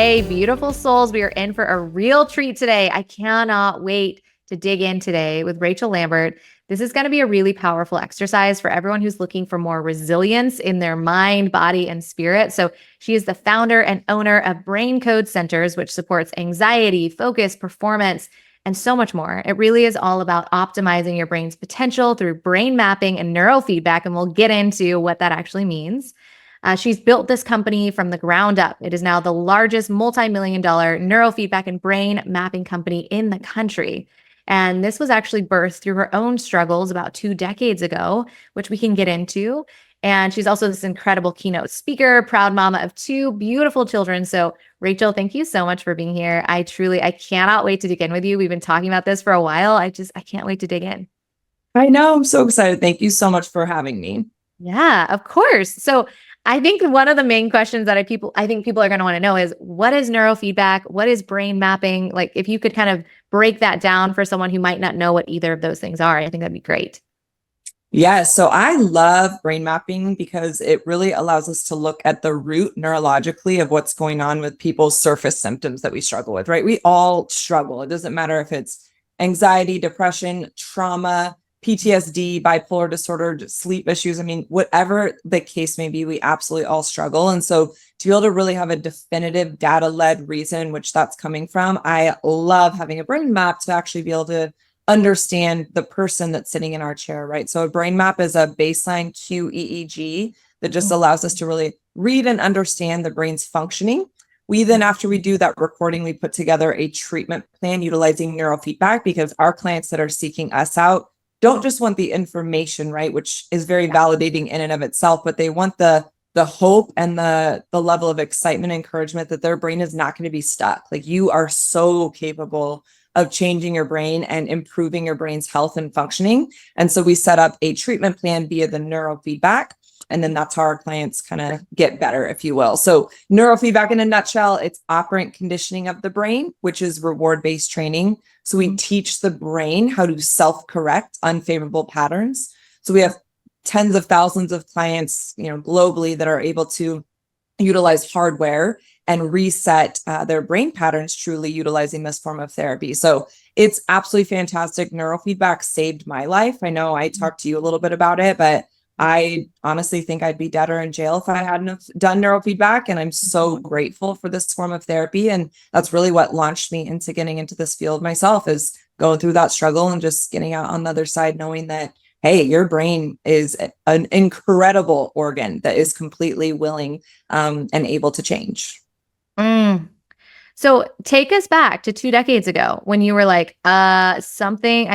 Hey, beautiful souls, we are in for a real treat today. I cannot wait to dig in today with Rachel Lambert. This is going to be a really powerful exercise for everyone who's looking for more resilience in their mind, body, and spirit. So, she is the founder and owner of Brain Code Centers, which supports anxiety, focus, performance, and so much more. It really is all about optimizing your brain's potential through brain mapping and neurofeedback. And we'll get into what that actually means. She's built this company from the ground up. It is now the largest multi-million-dollar neurofeedback and brain mapping company in the country. And this was actually birthed through her own struggles about 2 decades ago, which we can get into. And she's also this incredible keynote speaker, proud mama of 2 beautiful children. So, Rachel, thank you so much for being here. I cannot wait to dig in with you. We've been talking about this for a while. I can't wait to dig in. I know. I'm so excited. Thank you so much for having me. Yeah, of course. So I think one of the main questions that I think people are going to want to know is, what is neurofeedback? What is brain mapping? Like, if you could kind of break that down for someone who might not know what either of those things are, I think that'd be great. Yeah, so I love brain mapping because it really allows us to look at the root neurologically of what's going on with people's surface symptoms that we struggle with, right? We all struggle. It doesn't matter if it's anxiety, depression, trauma, PTSD, bipolar disorder, sleep issues. I mean, whatever the case may be, we absolutely all struggle. And so to be able to really have a definitive data-led reason, which that's coming from, I love having a brain map to actually be able to understand the person that's sitting in our chair, right? So a brain map is a baseline QEEG that just allows us to really read and understand the brain's functioning. We then, after we do that recording, we put together a treatment plan utilizing neurofeedback, because our clients that are seeking us out don't just want the information, right, which is very validating in and of itself, but they want the hope and the level of excitement and encouragement that their brain is not going to be stuck. Like, you are so capable of changing your brain and improving your brain's health and functioning. And so we set up a treatment plan via the neurofeedback. And then that's how our clients kind of get better, if you will. So neurofeedback in a nutshell, it's operant conditioning of the brain, which is reward-based training. So we teach the brain how to self-correct unfavorable patterns. So we have tens of thousands of clients, globally, that are able to utilize hardware and reset their brain patterns, truly utilizing this form of therapy. So it's absolutely fantastic. Neurofeedback saved my life. I know I talked to you a little bit about it, but I honestly think I'd be dead or in jail if I hadn't done neurofeedback. And I'm so grateful for this form of therapy. And that's really what launched me into getting into this field myself, is going through that struggle and just getting out on the other side, knowing that, hey, your brain is an incredible organ that is completely willing and able to change. So take us back to 2 decades ago when you were like, I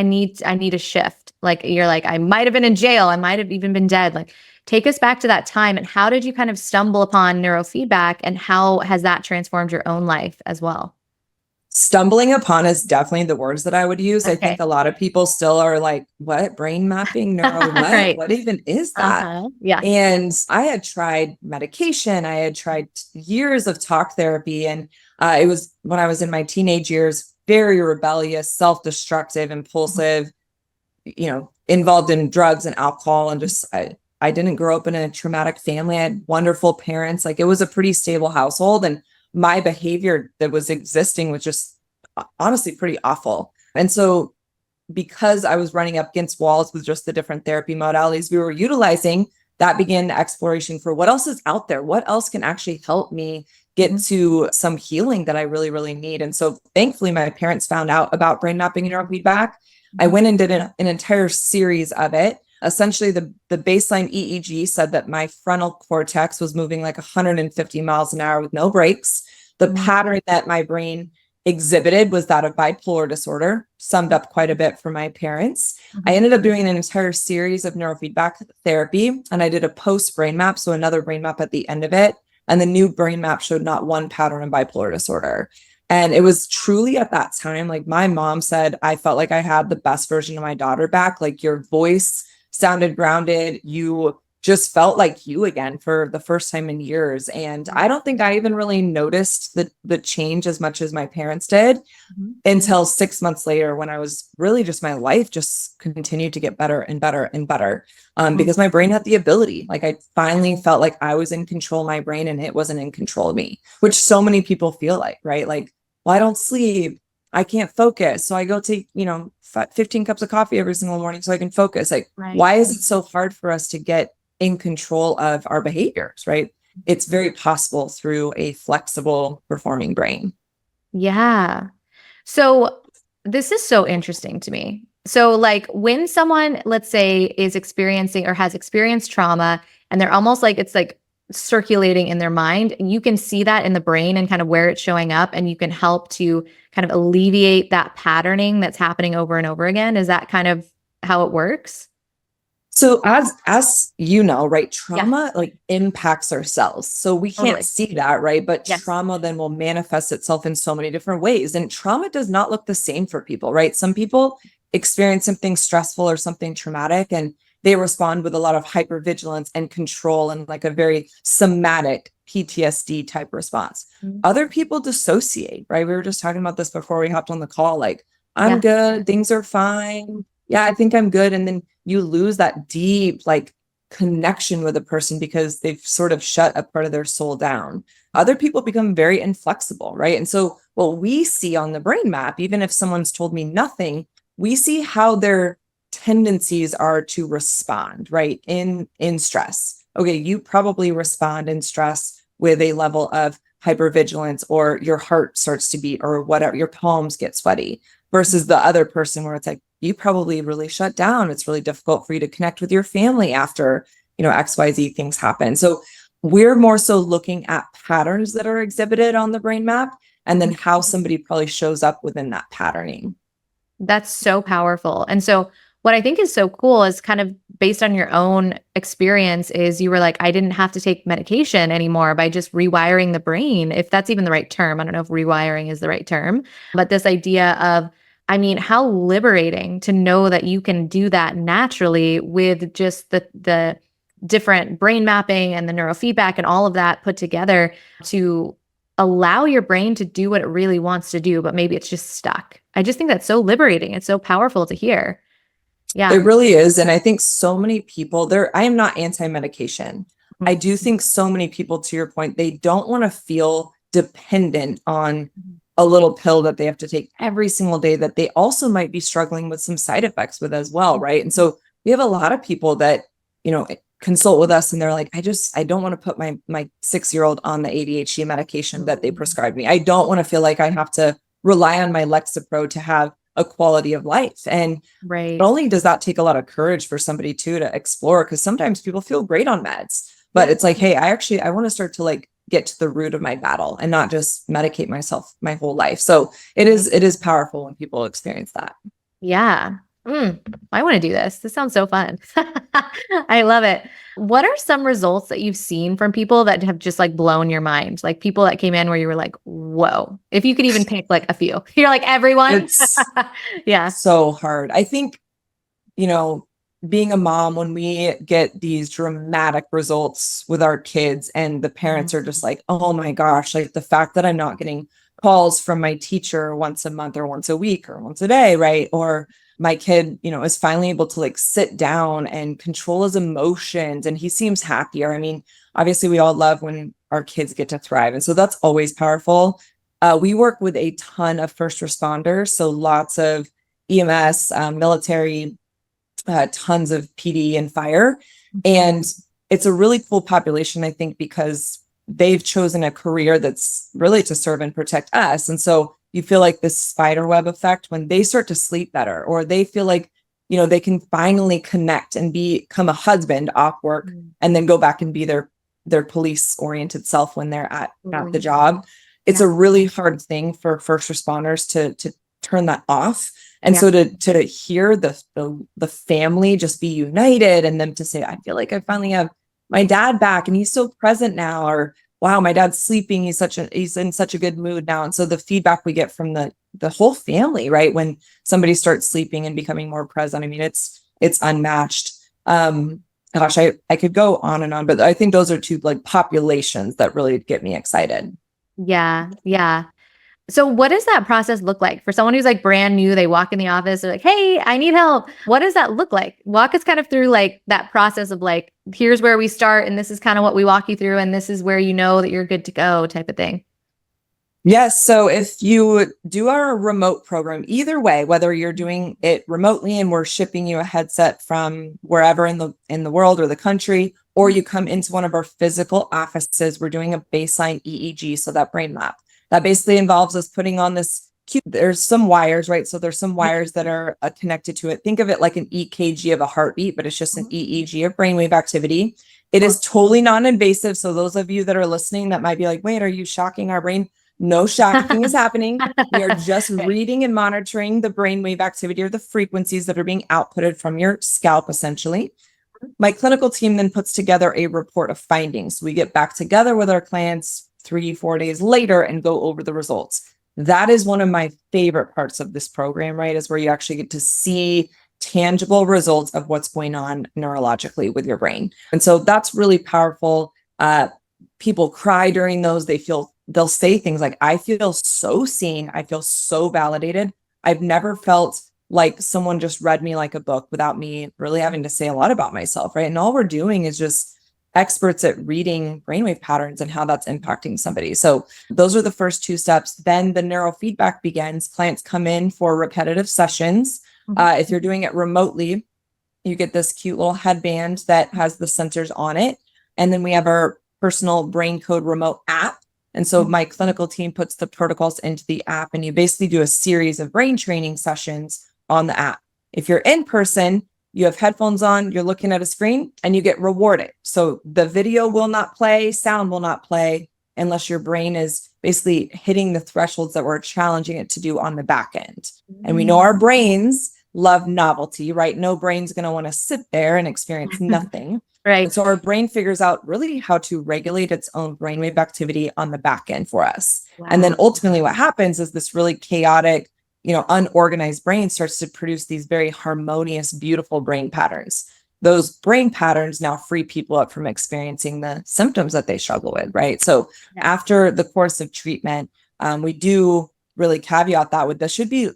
need a shift. Like, you're like, I might have been in jail. I might have even been dead. Like, take us back to that time, and how did you kind of stumble upon neurofeedback, and how has that transformed your own life as well? Stumbling upon is definitely the words that I would use. I think Okay. a lot of people still are like, what? Brain mapping, neuro, what? Right. What even is that? Yeah. And I had tried medication. I had tried years of talk therapy. And it was when I was in my teenage years, very rebellious, self-destructive, impulsive, involved in drugs and alcohol. And just, I didn't grow up in a traumatic family. I had wonderful parents. Like, it was a pretty stable household. And my behavior that was existing was just honestly pretty awful. And so, because I was running up against walls with just the different therapy modalities we were utilizing, that began the exploration for what else is out there, what else can actually help me get to some healing that I really, really need. And so thankfully, my parents found out about brain mapping and neurofeedback. I went and did an entire series of it. Essentially, the baseline EEG said that my frontal cortex was moving like 150 miles an hour with no breaks. The pattern that my brain exhibited was that of bipolar disorder, summed up quite a bit for my parents. I ended up doing an entire series of neurofeedback therapy, and I did a post brain map, so another brain map at the end of it. And the new brain map showed not one pattern of bipolar disorder. And it was truly at that time, like, my mom said, I felt like I had the best version of my daughter back. Like, your voice sounded grounded. You just felt like you again for the first time in years. And I don't think I even really noticed the change as much as my parents did until 6 months later, when I was really just, my life just continued to get better and better and better. Because my brain had the ability, like I finally felt like I was in control of my brain and it wasn't in control of me, which so many people feel like, right? Like, well, I don't sleep, I can't focus. So I go take, 15 cups of coffee every single morning so I can focus. Like, why is it so hard for us to get in control of our behaviors, right? It's very possible through a flexible performing brain. Yeah. So this is so interesting to me. So like when someone, let's say, is experiencing or has experienced trauma and they're almost like it's like circulating in their mind, and you can see that in the brain and kind of where it's showing up, and you can help to kind of alleviate that patterning that's happening over and over again. Is that kind of how it works? So as you know, right, trauma like impacts our cells. So we can't see that, right? But trauma then will manifest itself in so many different ways. And trauma does not look the same for people, right? Some people experience something stressful or something traumatic and they respond with a lot of hypervigilance and control and like a very somatic PTSD type response. Other people dissociate, right? We were just talking about this before we hopped on the call. Like, I'm good, things are fine. Yeah, I think I'm good. And then you lose that deep like connection with a person because they've sort of shut a part of their soul down. Other people become very inflexible, right? And so what we see on the brain map, even if someone's told me nothing, we see how their tendencies are to respond, right? In stress. Okay, you probably respond in stress with a level of hypervigilance, or your heart starts to beat, or whatever, your palms get sweaty, versus the other person where it's like, you probably really shut down. It's really difficult for you to connect with your family after, XYZ things happen. So we're more so looking at patterns that are exhibited on the brain map and then how somebody probably shows up within that patterning. That's so powerful. And so what I think is so cool is kind of based on your own experience is you were like, I didn't have to take medication anymore by just rewiring the brain, if that's even the right term. I don't know if rewiring is the right term, but this idea of, I mean, how liberating to know that you can do that naturally with just the different brain mapping and the neurofeedback and all of that put together to allow your brain to do what it really wants to do, but maybe it's just stuck. I just think that's so liberating. It's so powerful to hear. Yeah. It really is. And I think so many people I am not anti-medication. I do think so many people, to your point, they don't want to feel dependent on a little pill that they have to take every single day that they also might be struggling with some side effects with as well. Right. And so we have a lot of people that, consult with us and they're like, I don't want to put my 6-year-old on the ADHD medication that they prescribed me. I don't want to feel like I have to rely on my Lexapro to have a quality of life. And not only does that take a lot of courage for somebody to explore, because sometimes people feel great on meds, but it's like, hey, I want to start to like get to the root of my battle and not just medicate myself my whole life. So it is powerful when people experience that. Yeah. I want to do this. This sounds so fun. I love it. What are some results that you've seen from people that have just like blown your mind? Like people that came in where you were like, whoa, if you could even pick like a few, you're like everyone. It's so hard. I think, being a mom, when we get these dramatic results with our kids and the parents are just like, oh my gosh, like the fact that I'm not getting calls from my teacher once a month or once a week or once a day, right? Or my kid, is finally able to like sit down and control his emotions and he seems happier. I mean, obviously we all love when our kids get to thrive. And so that's always powerful. We work with a ton of first responders. So lots of EMS, military, tons of PD and fire. And it's a really cool population, I think, because they've chosen a career that's really to serve and protect us. And so you feel like this spider web effect when they start to sleep better, or they feel like, they can finally connect and become a husband off work and then go back and be their police oriented self when they're at the job. It's a really hard thing for first responders to turn that off. And so to hear the family just be united and them to say, I feel like I finally have my dad back and he's so present now, or wow, my dad's sleeping. He's in such a good mood now. And so the feedback we get from the whole family, right? When somebody starts sleeping and becoming more present, I mean, it's unmatched. gosh, I could go on and on, but I think those are two like populations that really get me excited. Yeah. Yeah. So what does that process look like for someone who's like brand new? They walk in the office, they're like, "Hey, I need help." What does that look like? Walk us kind of through like that process of like, here's where we start and this is kind of what we walk you through and this is where you know that you're good to go type of thing. Yes. So if you do our remote program, either way, whether you're doing it remotely and we're shipping you a headset from wherever in the world or the country, or you come into one of our physical offices, we're doing a baseline EEG, so that brain map. That basically involves us putting on this there's some wires, right? So there's some wires that are connected to it. Think of it like an EKG of a heartbeat, but it's just an EEG of brainwave activity. It is totally non-invasive. So those of you that are listening that might be like, wait, are you shocking our brain? No shocking is happening. We are just reading and monitoring the brainwave activity or the frequencies that are being outputted from your scalp, essentially. My clinical team then puts together a report of findings. We get back together with our clients 3-4 days later and go over the results. That is one of my favorite parts of this program, right? Is where you actually get to see tangible results of what's going on neurologically with your brain. And so that's really powerful. People cry during those. They'll say things like, I feel so seen. I feel so validated. I've never felt like someone just read me like a book without me really having to say a lot about myself, right? And all we're doing is just experts at reading brainwave patterns and how that's impacting somebody. So those are the first two steps. Then the neurofeedback begins. Clients come in for repetitive sessions. If you're doing it remotely, you get this cute little headband that has the sensors on it. And then we have our personal brain code remote app. And so my clinical team puts the protocols into the app, and you basically do a series of brain training sessions on the app. If you're in person, you have headphones on, you're looking at a screen, and you get rewarded. So the video will not play, sound will not play unless your brain is basically hitting the thresholds that we're challenging it to do on the back end. And we know our brains love novelty, right? No brain's going to want to sit there and experience nothing. Right. And so our brain figures out really how to regulate its own brainwave activity on the back end for us. Wow. And then ultimately what happens is this really chaotic, unorganized brain starts to produce these very harmonious, beautiful brain patterns. Those brain patterns now free people up from experiencing the symptoms that they struggle with, right? So after the course of treatment, we do really caveat that with this should be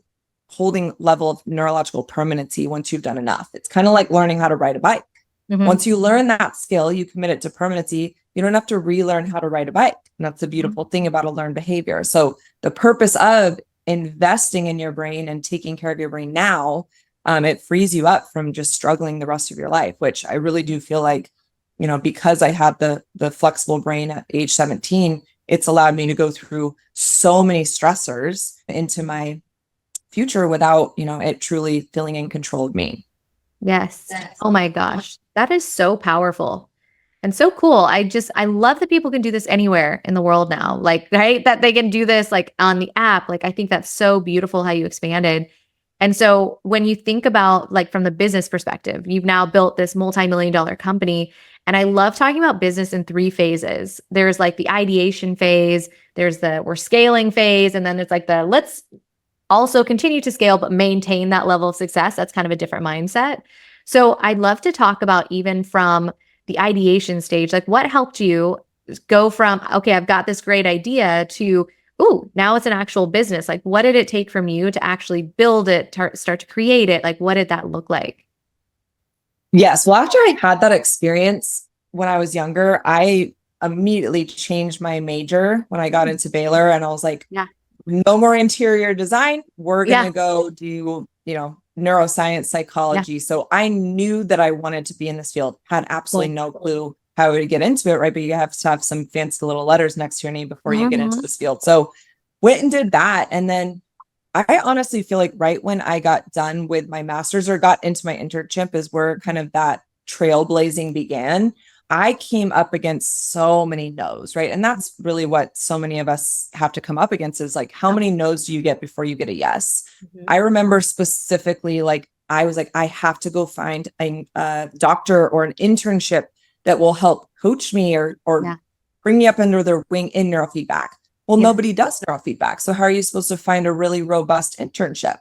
holding level of neurological permanency once you've done enough. It's kind of like learning how to ride a bike. Once you learn that skill, you commit it to permanency, you don't have to relearn how to ride a bike. And that's the beautiful thing about a learned behavior. So the purpose of investing in your brain and taking care of your brain now, it frees you up from just struggling the rest of your life, which I really do feel like, because I had the flexible brain at age 17, it's allowed me to go through so many stressors into my future without, it truly feeling in control of me. Yes. Oh my gosh. That is so powerful and so cool. I love that people can do this anywhere in the world now. Like, right? That they can do this like on the app. Like, I think that's so beautiful how you expanded. And so when you think about like from the business perspective, you've now built this multi-million-dollar company. And I love talking about business in 3 phases. There's like the ideation phase, there's the we're scaling phase, and then there's like the let's also continue to scale, but maintain that level of success. That's kind of a different mindset. So I'd love to talk about even from the ideation stage, like what helped you go from, okay, I've got this great idea to, ooh, now it's an actual business. Like what did it take from you to actually build it, start to create it? Like what did that look like? Yes. Well, after I had that experience when I was younger, I immediately changed my major when I got into Baylor, and I was like, no more interior design. We're going to go do, neuroscience, psychology. So I knew that I wanted to be in this field, had absolutely no clue how to get into it, right? But you have to have some fancy little letters next to your name before you get into this field. So went and did that. And then I honestly feel like right when I got done with my master's or got into my internship is where kind of that trailblazing began. I came up against so many no's, right? And that's really what so many of us have to come up against is like, how many no's do you get before you get a yes? I remember specifically, like, I was like, I have to go find a doctor or an internship that will help coach me or bring me up under their wing in neurofeedback. Well, nobody does neurofeedback. So how are you supposed to find a really robust internship?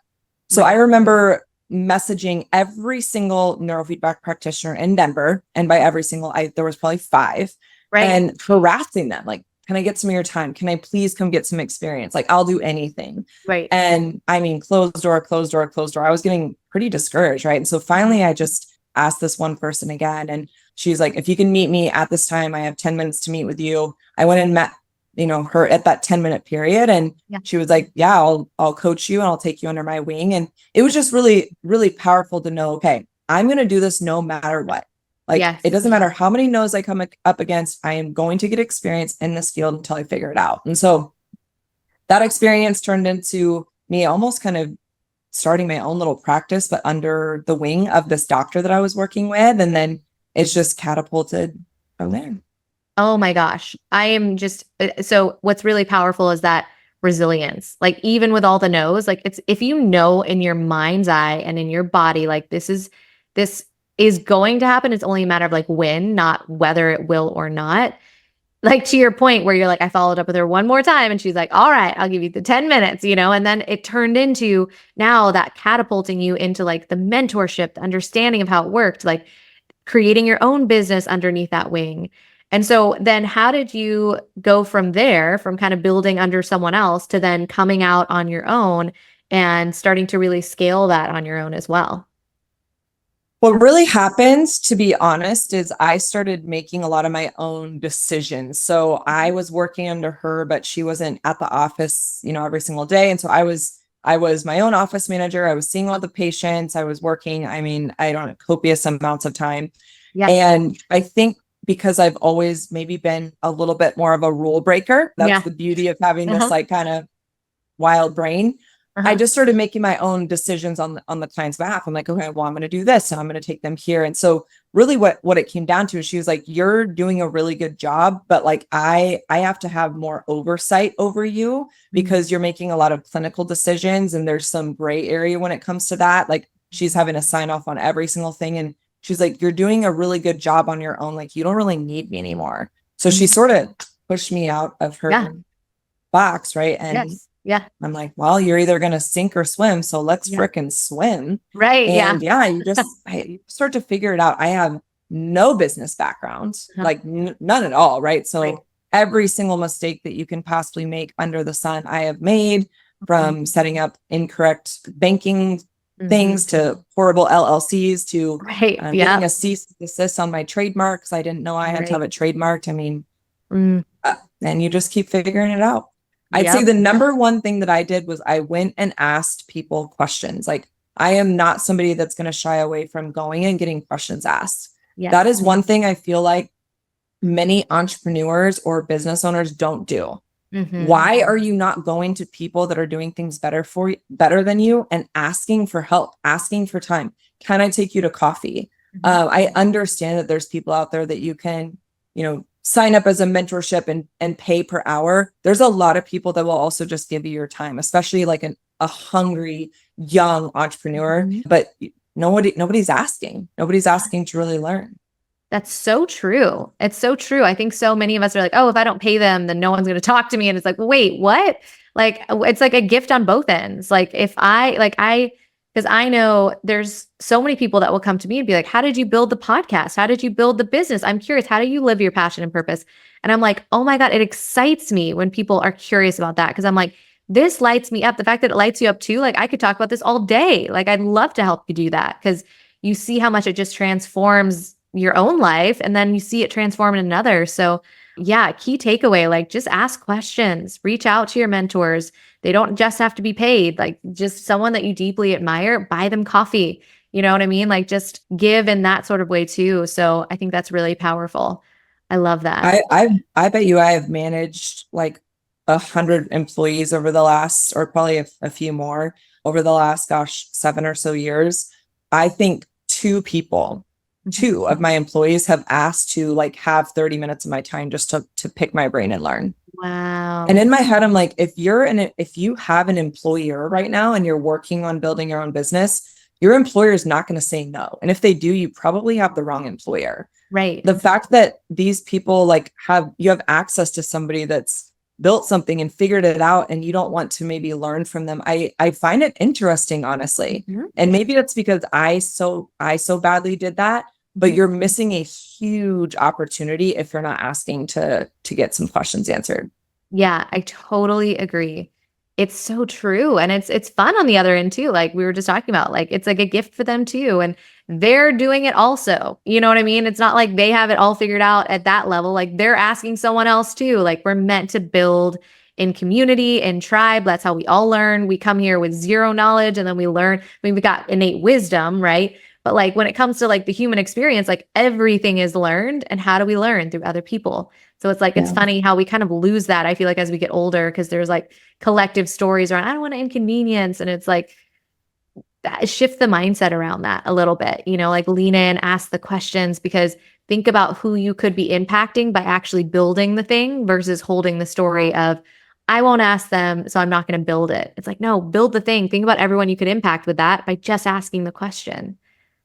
So I remember messaging every single neurofeedback practitioner in Denver. And by every single, there was probably 5, Right. and harassing them. Like, can I get some of your time? Can I please come get some experience? Like, I'll do anything. Right. And I mean, closed door, closed door, closed door. I was getting pretty discouraged. Right. And so finally I just asked this one person again, and she's like, if you can meet me at this time, I have 10 minutes to meet with you. I went and met, her at that 10-minute period. And she was like, yeah, I'll coach you and I'll take you under my wing. And it was just really, really powerful to know, okay, I'm going to do this no matter what. Like, it doesn't matter how many no's I come up against. I am going to get experience in this field until I figure it out. And so that experience turned into me almost kind of starting my own little practice, but under the wing of this doctor that I was working with. And then it's just catapulted from there. Oh my gosh. I am just, so what's really powerful is that resilience. Like, even with all the no's, like, it's, if you know in your mind's eye and in your body, like, this is going to happen. It's only a matter of like when, not whether it will or not. Like, to your point where you're like, I followed up with her one more time and she's like, all right, I'll give you the 10 minutes, and then it turned into now that catapulting you into like the mentorship, the understanding of how it worked, like creating your own business underneath that wing. And so then how did you go from there, from kind of building under someone else to then coming out on your own and starting to really scale that on your own as well? What really happened, to be honest, is I started making a lot of my own decisions. So I was working under her, but she wasn't at the office, every single day. And so I was my own office manager. I was seeing all the patients. I was working, I don't know, copious amounts of time. Yeah. And I think because I've always maybe been a little bit more of a rule breaker, that's the beauty of having this like kind of wild brain. I just started making my own decisions on the client's behalf. I'm like, okay, well, I'm going to do this and I'm going to take them here. And so really what it came down to is she was like, you're doing a really good job, but like, I have to have more oversight over you because you're making a lot of clinical decisions and there's some gray area when it comes to that. Like, she's having to sign off on every single thing. And she's like, you're doing a really good job on your own. Like, you don't really need me anymore. So she sort of pushed me out of her box. Right. And I'm like, well, you're either going to sink or swim. So let's fricking swim. Right. And you just you start to figure it out. I have no business background, like none at all. Right. So every single mistake that you can possibly make under the sun, I have made, from setting up incorrect banking things to horrible LLCs to getting a cease and desist on my trademarks. I didn't know I had to have it trademarked. I mean, and you just keep figuring it out. I'd say the number one thing that I did was I went and asked people questions. Like, I am not somebody that's going to shy away from going and getting questions asked. That is one thing I feel like many entrepreneurs or business owners don't do. Why are you not going to people that are doing things better than you and asking for help, asking for time? Can I take you to coffee? I understand that there's people out there that you can, sign up as a mentorship and pay per hour. There's a lot of people that will also just give you your time, especially like a hungry young entrepreneur, but nobody's asking to really learn. That's so true. It's so true. I think so many of us are like, oh, if I don't pay them, then no one's going to talk to me. And it's like, wait, what? Like, it's like a gift on both ends. Like, because I know there's so many people that will come to me and be like, how did you build the podcast? How did you build the business? I'm curious. How do you live your passion and purpose? And I'm like, oh my God, it excites me when people are curious about that. Cause I'm like, this lights me up. The fact that it lights you up too, like, I could talk about this all day. Like, I'd love to help you do that because you see how much it just transforms your own life and then you see it transform in another. So yeah, key takeaway, like, just ask questions, reach out to your mentors. They don't just have to be paid, like, just someone that you deeply admire, buy them coffee. You know what I mean? Like, just give in that sort of way too. So I think that's really powerful. I love that. I bet you I have managed like 100 employees over the last, or probably a few more over the last, 7 or so years. I think two of my employees have asked to like have 30 minutes of my time just to pick my brain and learn. Wow. And in my head, I'm like, if you have an employer right now and you're working on building your own business, your employer is not going to say no. And if they do, you probably have the wrong employer. Right. The fact that these people you have access to somebody that's built something and figured it out and you don't want to maybe learn from them. I find it interesting, honestly. And maybe that's because I so badly did that, but you're missing a huge opportunity if you're not asking to get some questions answered. Yeah, I totally agree. It's so true. And it's fun on the other end too. Like we were just talking about, like it's like a gift for them too. And they're doing it also. You know what I mean? It's not like they have it all figured out at that level. Like they're asking someone else too. Like we're meant to build in community and tribe. That's how we all learn. We come here with zero knowledge and then we learn. I mean, we got innate wisdom, right? But like when it comes to like the human experience, like everything is learned. And how do we learn? Through other people. So it's like, it's funny how we kind of lose that. I feel like as we get older, because there's like collective stories around, I don't want to inconvenience. And it's like, shift the mindset around that a little bit, like lean in, ask the questions, because think about who you could be impacting by actually building the thing versus holding the story of, I won't ask them, so I'm not going to build it. It's like, no, build the thing. Think about everyone you could impact with that by just asking the question.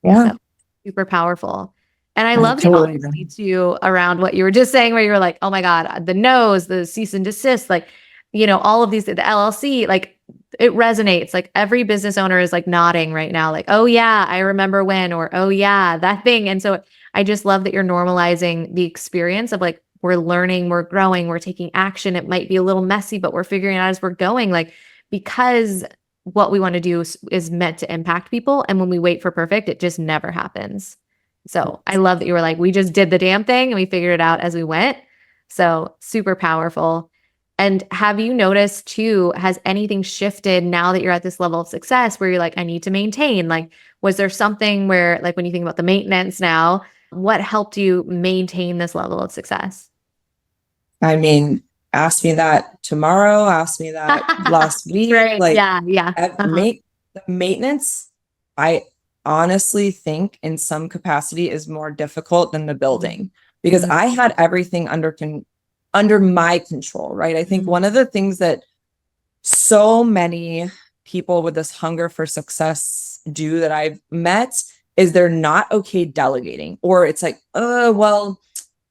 Yeah. So, super powerful. And I love the honesty too around what you were just saying, where you were like, oh my God, the no's, the cease and desist, like, all of these, the LLC, like it resonates. Like every business owner is like nodding right now, like, oh yeah, I remember when, or oh yeah, that thing. And so I just love that you're normalizing the experience of like, we're learning, we're growing, we're taking action. It might be a little messy, but we're figuring it out as we're going, like, because what we want to do is meant to impact people. And when we wait for perfect, it just never happens. So I love that you were like, we just did the damn thing and we figured it out as we went. So super powerful. And have you noticed too, has anything shifted now that you're at this level of success where you're like, I need to maintain? Like, was there something where, like, when you think about the maintenance now, what helped you maintain this level of success? I mean, ask me that tomorrow, ask me that last week. Right. Like, Yeah. the maintenance, I honestly think in some capacity is more difficult than the building, because I had everything under my control, right? I think one of the things that so many people with this hunger for success do that I've met is they're not okay delegating, or it's like, oh, well,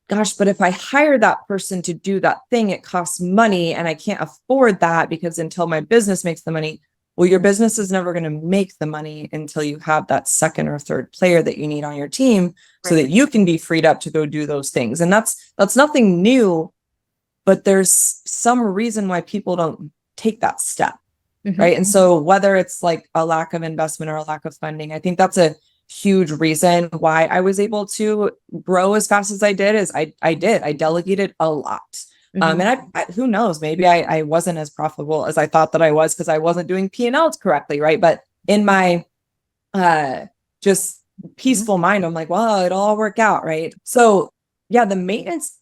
gosh, but if I hire that person to do that thing, it costs money and I can't afford that because until my business makes the money. Well, your business is never going to make the money until you have that second or third player that you need on your team so that you can be freed up to go do those things. And that's nothing new, but there's some reason why people don't take that step. Right. And so whether it's like a lack of investment or a lack of funding, I think that's a huge reason why I was able to grow as fast as I did. I delegated a lot. And I who knows, maybe I wasn't as profitable as I thought that I was because I wasn't doing P&Ls correctly. Right. But in my just peaceful mind, I'm like, well, it'll all work out. Right. So yeah, the maintenance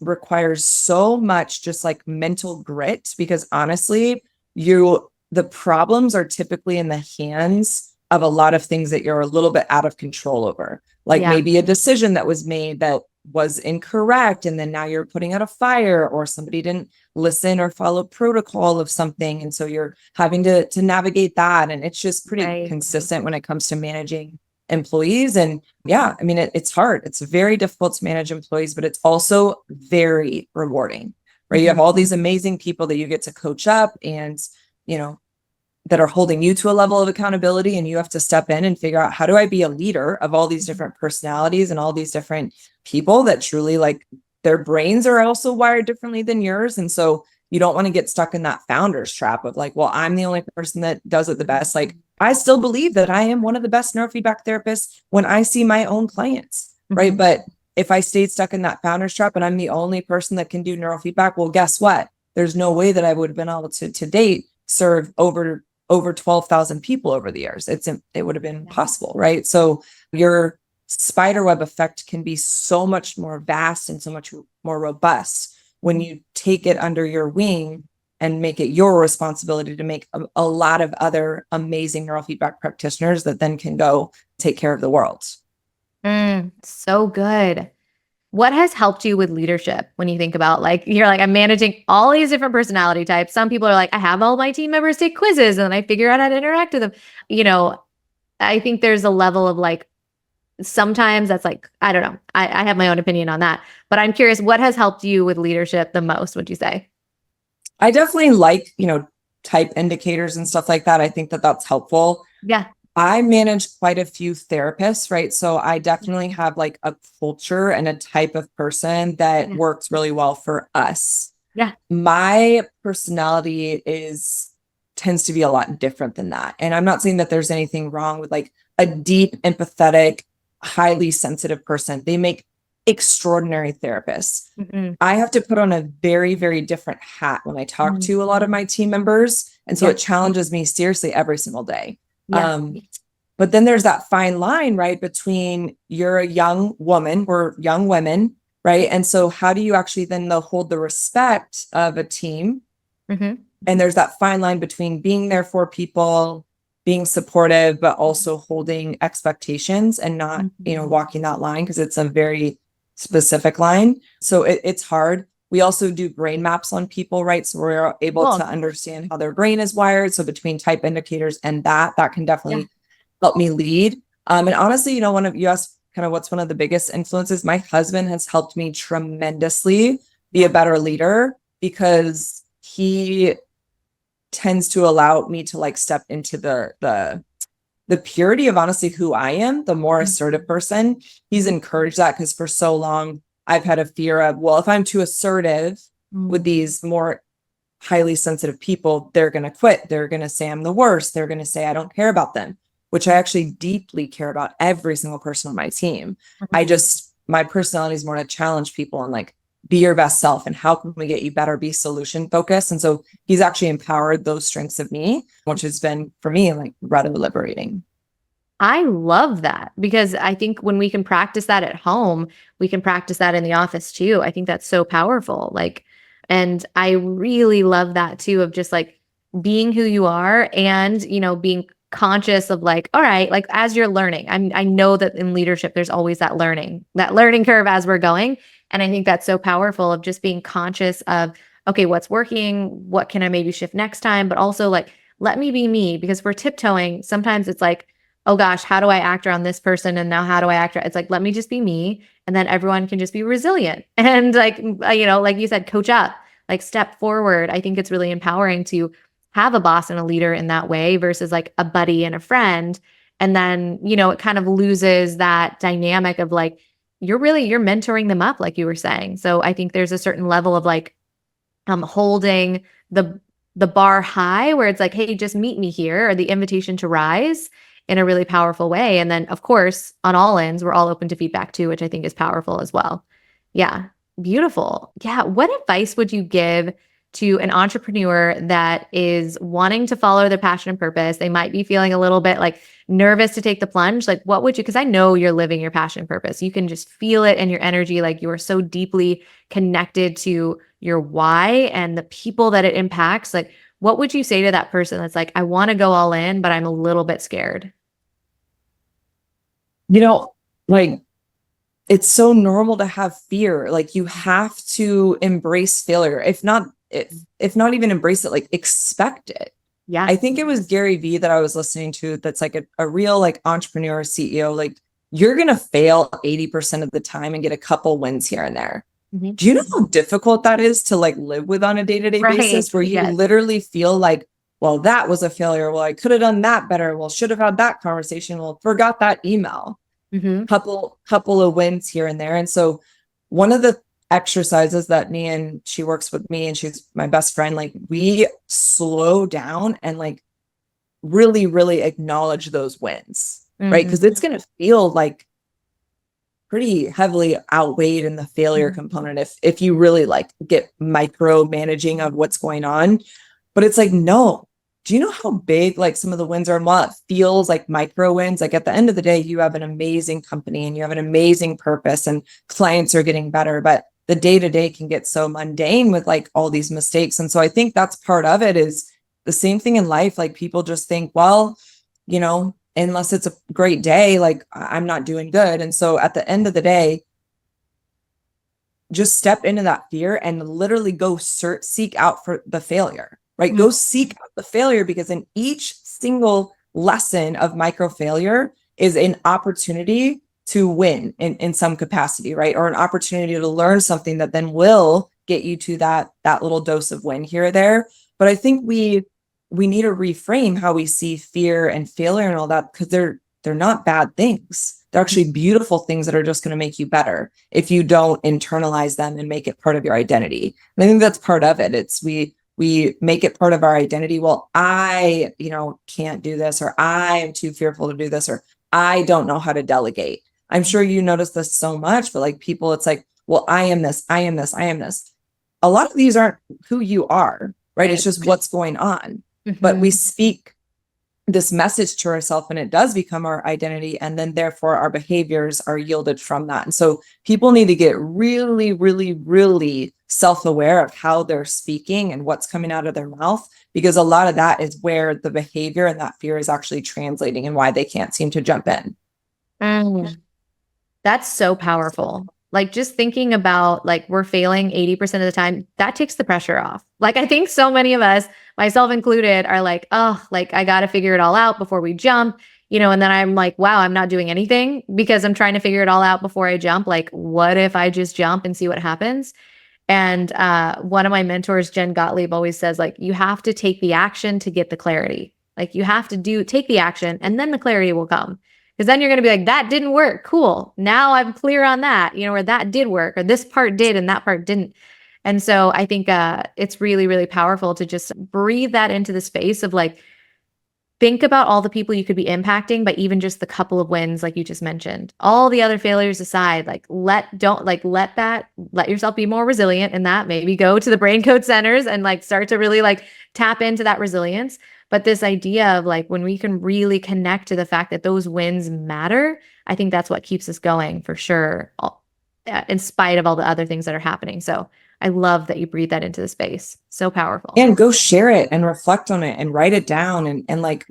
requires so much just like mental grit, because honestly, the problems are typically in the hands of a lot of things that you're a little bit out of control over. Like maybe a decision that was made that was incorrect, and then now you're putting out a fire, or somebody didn't listen or follow protocol of something. And so you're having to navigate that. And it's just pretty consistent when it comes to managing employees. And yeah, I mean, it's hard. It's very difficult to manage employees, but it's also very rewarding, right? You have all these amazing people that you get to coach up and, that are holding you to a level of accountability, and you have to step in and figure out, how do I be a leader of all these different personalities and all these different people that truly, like, their brains are also wired differently than yours. And so you don't want to get stuck in that founder's trap of like, well, I'm the only person that does it the best. Like, I still believe that I am one of the best neurofeedback therapists when I see my own clients, right? But if I stayed stuck in that founder's trap and I'm the only person that can do neurofeedback, well, guess what? There's no way that I would have been able to date serve over 12,000 people over the years. It would have been impossible, right? So your spiderweb effect can be so much more vast and so much more robust when you take it under your wing and make it your responsibility to make a lot of other amazing neurofeedback practitioners that then can go take care of the world. So good. What has helped you with leadership when you think about, like, you're like, I'm managing all these different personality types. Some people are like, I have all my team members take quizzes and then I figure out how to interact with them. I think there's a level of like sometimes that's like, I don't know. I have my own opinion on that, but I'm curious, what has helped you with leadership the most, would you say? I definitely like, type indicators and stuff like that. I think that that's helpful. Yeah. I manage quite a few therapists, right? So I definitely have like a culture and a type of person that Yeah. works really well for us. Yeah. My personality tends to be a lot different than that. And I'm not saying that there's anything wrong with like a deep, empathetic, highly sensitive person. They make extraordinary therapists. Mm-hmm. I have to put on a very, very different hat when I talk to a lot of my team members. And so Yeah. it challenges me seriously every single day. Yeah. But then there's that fine line, right? Between you're a young woman, we're young women, right? And so how do you actually then hold the respect of a team? Mm-hmm. And there's that fine line between being there for people, being supportive, but also holding expectations and not, walking that line, because it's a very specific line. So it's hard. We also do brain maps on people, right? So we're able Cool. to understand how their brain is wired. So between type indicators and that can definitely help me lead. And honestly, you asked kind of what's one of the biggest influences. My husband has helped me tremendously be a better leader, because he tends to allow me to like step into the purity of honestly who I am, the more assertive person. He's encouraged that, because for so long I've had a fear of, well, if I'm too assertive with these more highly sensitive people, they're going to quit. They're going to say I'm the worst. They're going to say I don't care about them, which I actually deeply care about every single person on my team. My personality is more to challenge people and like, be your best self, and how can we get you better, be solution focused. And so he's actually empowered those strengths of me, which has been for me like rather liberating. I love that, because I think when we can practice that at home, we can practice that in the office too. I think that's so powerful. Like, and I really love that too, of just like being who you are and, being conscious of like, all right, like as you're learning, I know that in leadership, there's always that learning curve as we're going. And I think that's so powerful, of just being conscious of, okay, what's working? What can I maybe shift next time? But also like, let me be me, because we're tiptoeing. Sometimes it's like, oh gosh, how do I act around this person? And now how do I act? It's like, let me just be me. And then everyone can just be resilient. And like, like you said, coach up, like step forward. I think it's really empowering to have a boss and a leader in that way versus like a buddy and a friend. And then, it kind of loses that dynamic of like, you're mentoring them up, like you were saying. So I think there's a certain level of like, holding the bar high, where it's like, hey, just meet me here, or the invitation to rise in a really powerful way. And then, of course, on all ends, we're all open to feedback too, which I think is powerful as well. Yeah, beautiful. Yeah. What advice would you give to an entrepreneur that is wanting to follow their passion and purpose? They might be feeling a little bit like nervous to take the plunge. Like, what would you, because I know you're living your passion and purpose. You can just feel it in your energy. Like, you are so deeply connected to your why and the people that it impacts. Like, what would you say to that person that's like, I want to go all in, but I'm a little bit scared? Like, it's so normal to have fear. Like, you have to embrace failure. If not even embrace it, like expect it. Yeah. I think it was Gary Vee that I was listening to. That's like a real like entrepreneur CEO. Like, you're going to fail 80% of the time and get a couple wins here and there. Mm-hmm. Do you know how difficult that is to like live with on a day-to-day basis, where you literally feel like, well, that was a failure. Well, I could have done that better. Well, should have had that conversation. Well, forgot that email. Mm-hmm. Couple of wins here and there. And so one of the exercises that she works with me, and she's my best friend, like we slow down and like really, really acknowledge those wins, right? Because it's going to feel like pretty heavily outweighed in the failure component if you really like get micromanaging of what's going on. But it's like, no, do you know how big like some of the wins are? And while it feels like micro wins, like at the end of the day, you have an amazing company and you have an amazing purpose and clients are getting better, but the day-to-day can get so mundane with like all these mistakes. And so I think that's part of it, is the same thing in life. Like, people just think, well, unless it's a great day, like I'm not doing good. And so at the end of the day, just step into that fear and literally go seek out for the failure, right? Go seek out the failure, because in each single lesson of micro failure is an opportunity to win in some capacity, right? Or an opportunity to learn something that then will get you to that little dose of win here or there. But I think we need to reframe how we see fear and failure and all that, because they're not bad things. They're actually beautiful things that are just going to make you better if you don't internalize them and make it part of your identity. And I think that's part of it. It's we make it part of our identity. Well, I, can't do this, or I am too fearful to do this, or I don't know how to delegate. I'm sure you notice this so much, but like people, it's like, well, I am this, I am this, I am this. A lot of these aren't who you are, right? It's just what's going on. But we speak this message to ourselves and it does become our identity. And then therefore our behaviors are yielded from that. And so people need to get really, really, really self-aware of how they're speaking and what's coming out of their mouth, because a lot of that is where the behavior and that fear is actually translating and why they can't seem to jump in. That's so powerful. Like just thinking about like we're failing 80% of the time, that takes the pressure off. Like I think so many of us, myself included, are like, oh, like I got to figure it all out before we jump, and then I'm like, wow, I'm not doing anything because I'm trying to figure it all out before I jump. Like, what if I just jump and see what happens? And one of my mentors, Jen Gottlieb, always says, like, you have to take the action to get the clarity. Like you have to take the action and then the clarity will come. Because then you're going to be like, that didn't work. Cool. Now I'm clear on that, or that did work, or this part did and that part didn't. And so I think it's really, really powerful to just breathe that into the space of like, think about all the people you could be impacting by even just the couple of wins, like you just mentioned. All the other failures aside, like let yourself be more resilient in that. Maybe go to the brain code centers and like start to really like tap into that resilience. But this idea of like when we can really connect to the fact that those wins matter, I think that's what keeps us going for sure, in spite of all the other things that are happening. So I love that you breathe that into the space. So powerful. And go share it and reflect on it and write it down and like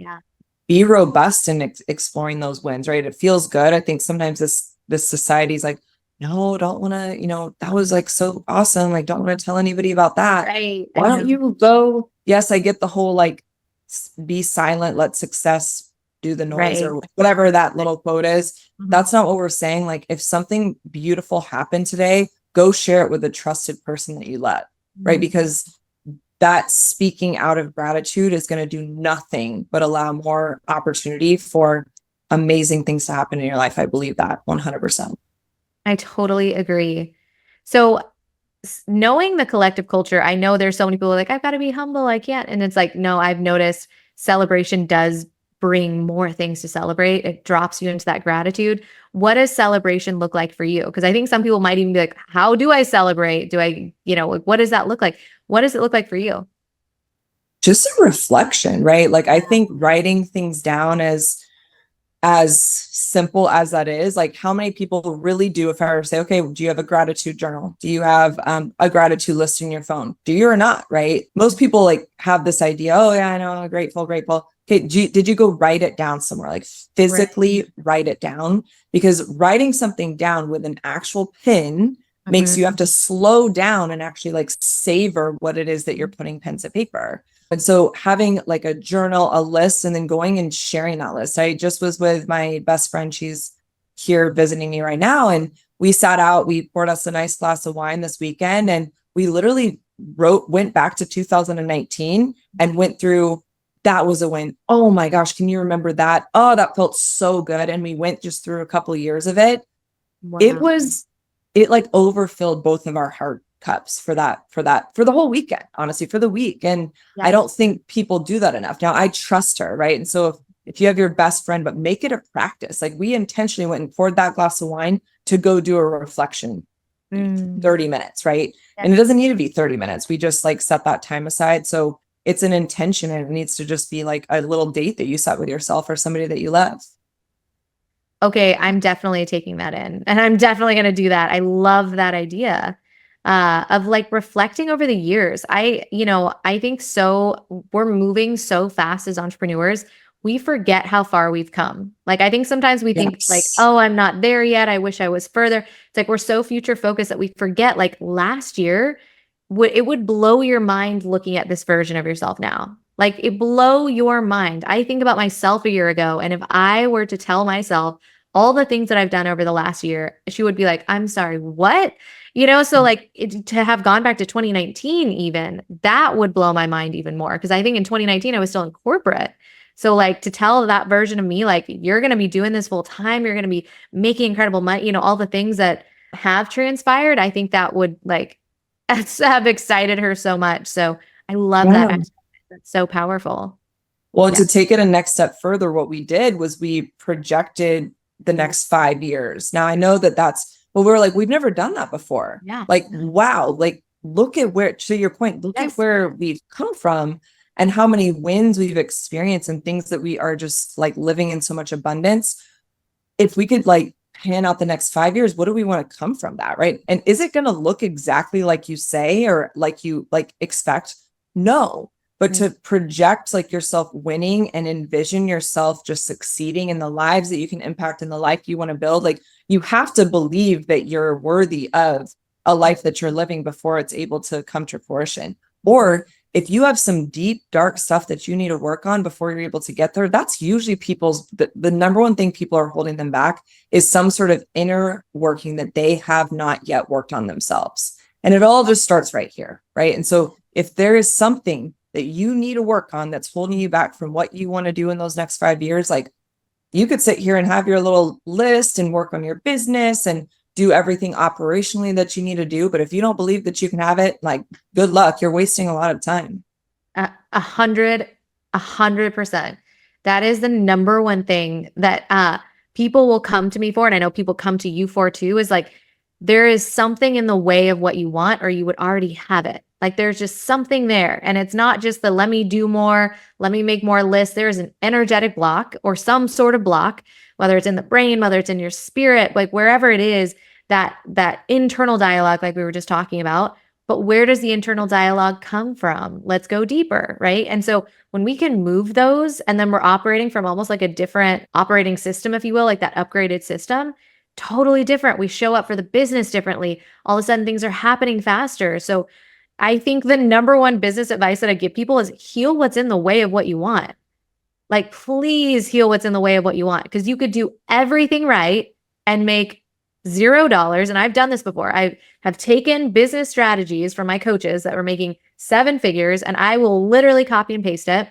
be robust in exploring those wins, right? It feels good. I think sometimes this society's like, no, don't want to, that was like so awesome. Like, don't want to tell anybody about that. Right. Why don't you go? Yes, I get the whole like, be silent, let success do the noise, or whatever that little quote is. That's not what we're saying. Like if something beautiful happened today, go share it with a trusted person that you let, right? Because that speaking out of gratitude is going to do nothing but allow more opportunity for amazing things to happen in your life. I believe that 100%. I totally agree. So knowing the collective culture, I know there's so many people like, I've got to be humble. I can't. And it's like, no, I've noticed celebration does bring more things to celebrate. It drops you into that gratitude. What does celebration look like for you? Because I think some people might even be like, how do I celebrate? Do I, what does that look like? What does it look like for you? Just a reflection, right? Like I think writing things down as simple as that is, like how many people really do, if I were to say, okay, do you have a gratitude journal? Do you have a gratitude list in your phone? Do you or not, right? Most people like have this idea, oh yeah, I know, grateful. Okay, did you go write it down somewhere? Like physically write it down? Because writing something down with an actual pen makes you have to slow down and actually like savor what it is that you're putting pen to paper. And so having like a journal, a list, and then going and sharing that list. I just was with my best friend. She's here visiting me right now. And we sat out, we poured us a nice glass of wine this weekend. And we literally went back to 2019 and went through, that was a win. Oh my gosh, can you remember that? Oh, that felt so good. And we went just through a couple of years of it. Wow. It like overfilled both of our heart cups for the whole weekend, honestly, for the week. And I don't think people do that enough. Now I trust her, right? And so if you have your best friend, but make it a practice. Like we intentionally went and poured that glass of wine to go do a reflection, 30 minutes, right? And it doesn't need to be 30 minutes. We just like set that time aside. So it's an intention, and it needs to just be like a little date that you set with yourself or somebody that you love. Okay, I'm definitely taking that in, and I'm definitely going to do that. I love that idea of like reflecting over the years. I think we're moving so fast as entrepreneurs. We forget how far we've come. Like, I think sometimes we think like, oh, I'm not there yet. I wish I was further. It's like, we're so future focused that we forget like last year, it would blow your mind looking at this version of yourself now. Like it blow your mind. I think about myself a year ago. And if I were to tell myself, all the things that I've done over the last year, she would be like, I'm sorry, what? You know, so like to have gone back to 2019, even that would blow my mind even more. Cause I think in 2019, I was still in corporate. So like to tell that version of me, like, you're going to be doing this full time, you're going to be making incredible money, you know, all the things that have transpired, I think that would like have excited her so much. So I love that Yeah. exercise. That's so powerful. Well, Yeah. to take it a next step further, what we did was we projected the next 5 years. Now I know that well, we're like, we've never done that before. Yeah. Like, wow, like look at where, to your point, look at where we've come from and how many wins we've experienced and things that we are just like living in so much abundance. If we could like pan out the next 5 years, what do we want to come from that? Right. And is it going to look exactly like you say, or like you like expect? No. But to project like yourself winning and envision yourself just succeeding in the lives that you can impact and the life you want to build, like you have to believe that you're worthy of a life that you're living before it's able to come to fruition. Or if you have some deep, dark stuff that you need to work on before you're able to get there, that's usually the number one thing people are holding them back is some sort of inner working that they have not yet worked on themselves. And it all just starts right here, right? And so if there is something that you need to work on that's holding you back from what you want to do in those next 5 years, like you could sit here and have your little list and work on your business and do everything operationally that you need to do. But if you don't believe that you can have it, like good luck, you're wasting a lot of time. 100%. That is the number one thing that people will come to me for. And I know people come to you for too, is like, there is something in the way of what you want, or you would already have it. Like there's just something there. And it's not just the let me do more, let me make more lists. There is an energetic block or some sort of block, whether it's in the brain, whether it's in your spirit, like wherever it is, that internal dialogue, like we were just talking about. But where does the internal dialogue come from? Let's go deeper, right? And so when we can move those, and then we're operating from almost like a different operating system, if you will, like that upgraded system, totally different. We show up for the business differently. All of a sudden things are happening faster. So I think the number one business advice that I give people is heal what's in the way of what you want. Like, please heal what's in the way of what you want, because you could do everything right and make $0. And I've done this before. I have taken business strategies from my coaches that were making 7 figures, and I will literally copy and paste it.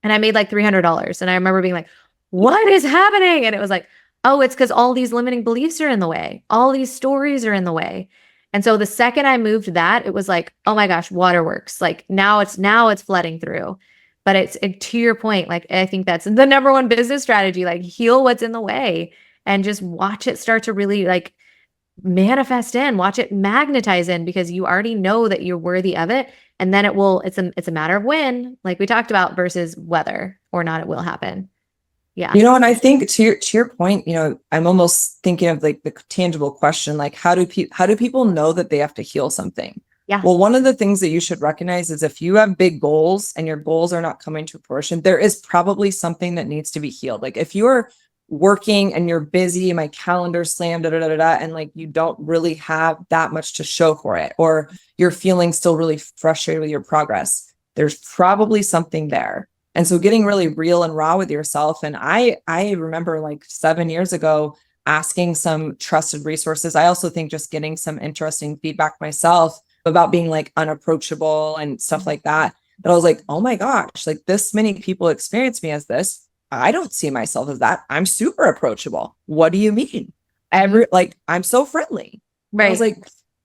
And I made like $300. And I remember being like, what is happening? And it was like, oh, it's because all these limiting beliefs are in the way. All these stories are in the way. And so the second I moved that, it was like, oh my gosh, waterworks. Like now it's flooding through. But to your point, like I think that's the number one business strategy, like heal what's in the way and just watch it start to really like manifest in, watch it magnetize in, because you already know that you're worthy of it. And then it's a matter of when, like we talked about, versus whether or not it will happen. Yeah. You know, and I think to your point, you know, I'm almost thinking of like the tangible question, like how do people know that they have to heal something? Yeah. Well, one of the things that you should recognize is if you have big goals and your goals are not coming to fruition, there is probably something that needs to be healed. Like if you're working and you're busy, my calendar slammed, and like you don't really have that much to show for it, or you're feeling still really frustrated with your progress, there's probably something there. And so getting really real and raw with yourself. And I remember like 7 years ago asking some trusted resources. I also think just getting some interesting feedback myself about being like unapproachable and stuff like that. But I was like, oh my gosh, like this many people experience me as this. I don't see myself as that. I'm super approachable. What do you mean? Like, I'm so friendly. Right. I was like,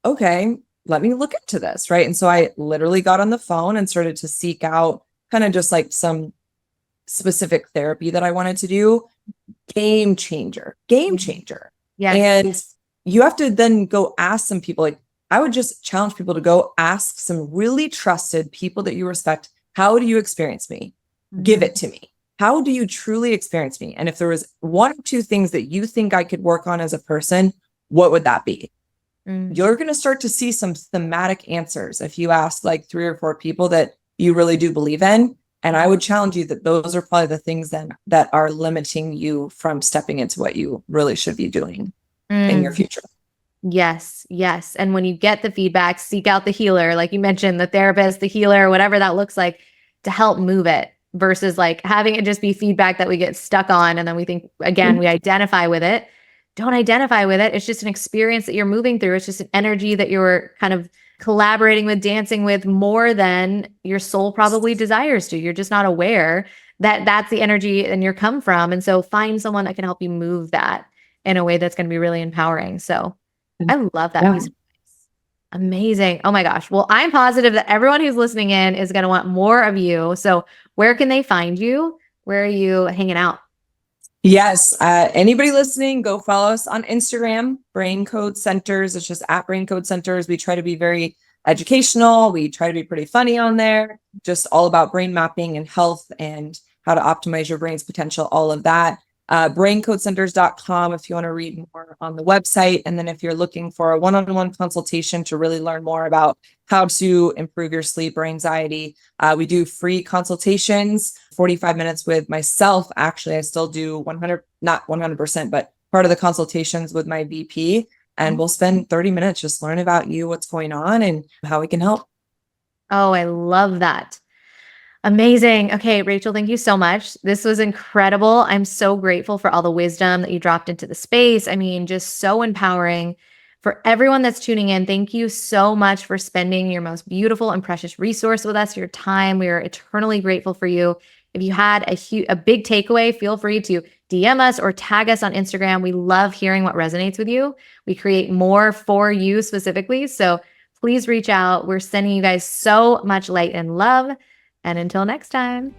okay, let me look into this. Right. And so I literally got on the phone and started to seek out kind of just like some specific therapy that I wanted to do. Game changer. Yeah. And you have to then go ask some people. Like I would just challenge people to go ask some really trusted people that you respect. How do you experience me? Give it to me. How do you truly experience me? And if there was one or two things that you think I could work on as a person, what would that be? You're going to start to see some thematic answers if you ask like 3 or 4 people that you really do believe in. And I would challenge you that those are probably the things then that are limiting you from stepping into what you really should be doing in your future. Yes. Yes. And when you get the feedback, seek out the healer, like you mentioned, the therapist, the healer, whatever that looks like, to help move it. versus like having it just be feedback that we get stuck on. And then we think, again, we identify with it. Don't identify with it. It's just an experience that you're moving through. It's just an energy that you're kind of collaborating with, dancing with more than your soul probably desires to. You're just not aware that that's the energy and you're come from. And so find someone that can help you move that in a way that's going to be really empowering. So I love that piece of advice. Amazing. Oh my gosh. Well, I'm positive that everyone who's listening in is going to want more of you. So where can they find you? Where are you hanging out? Yes. Anybody listening, go follow us on Instagram, Brain Code Centers. It's just at Brain Code Centers. We try to be very educational. We try to be pretty funny on there, just all about brain mapping and health and how to optimize your brain's potential, all of that. Braincodecenters.com if you want to read more on the website. And then if you're looking for a one-on-one consultation to really learn more about how to improve your sleep or anxiety, we do free consultations, 45 minutes with myself. Actually, I still do 100, not 100%, but part of the consultations with my VP. And we'll spend 30 minutes just learn about you, what's going on, and how we can help. Oh, I love that. Amazing. Okay, Rachel, thank you so much. This was incredible. I'm so grateful for all the wisdom that you dropped into the space. I mean, just so empowering. For everyone that's tuning in, thank you so much for spending your most beautiful and precious resource with us, your time. We are eternally grateful for you. If you had a big takeaway, feel free to DM us or tag us on Instagram. We love hearing what resonates with you. We create more for you specifically. So please reach out. We're sending you guys so much light and love. And until next time.